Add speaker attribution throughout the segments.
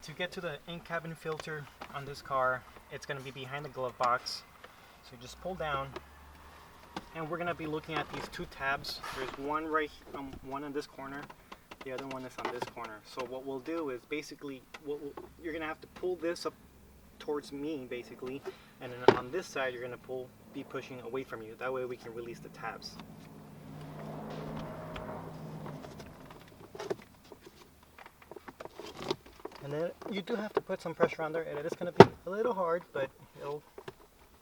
Speaker 1: to get to the in-cabin filter on this car, it's going to be behind the glove box. So you just pull down, and we're going to be looking at these two tabs. There's one one in this corner, the other one is on this corner. So what we'll do is basically, you're going to have to pull this up towards me basically, and then on this side you're going to be pushing away from you. That way we can release the tabs. And then you do have to put some pressure on there, and it is going to be a little hard, but it'll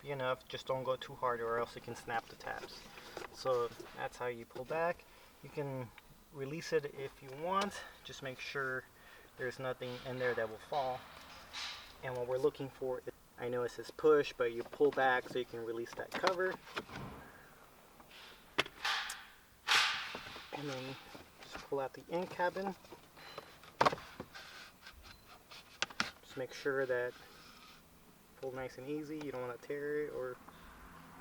Speaker 1: be enough. Just don't go too hard or else you can snap the tabs. So that's how you pull back. You can release it if you want. Just make sure there's nothing in there that will fall. And what we're looking for, I know it says push, but you pull back so you can release that cover. And then just pull out the in-cabin. Make sure that pull nice and easy. You don't want to tear it or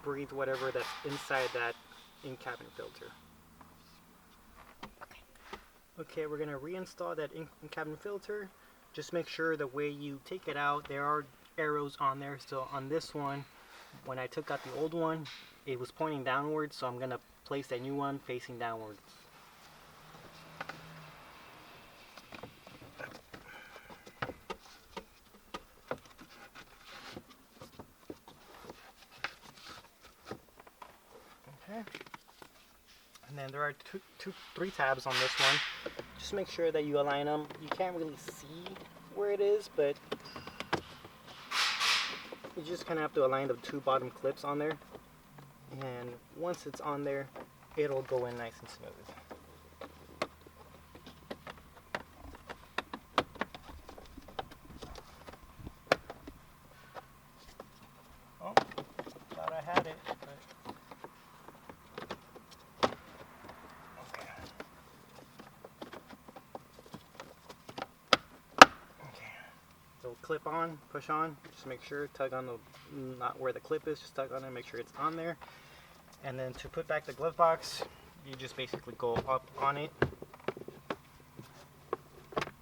Speaker 1: breathe whatever that's inside that in-cabin filter. Okay, we're going to reinstall that in-cabin filter. Just make sure the way you take it out, there are arrows on there. So on this one, when I took out the old one, it was pointing downwards, so I'm going to place that new one facing downwards. Okay. And then there are three tabs on this one. Just make sure that you align them. You can't really see where it is, but you just kind of have to align the two bottom clips on there. And once it's on there, it'll go in nice and smooth. Oh, thought I had it, but so clip on, push on, just make sure, tug on the, not where the clip is, just tug on it, make sure it's on there. And then to put back the glove box, you just basically go up on it.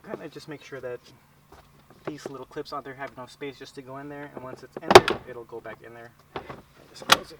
Speaker 1: Kind of just make sure that these little clips on there have enough space just to go in there, and once it's in there, it'll go back in there. And just close it.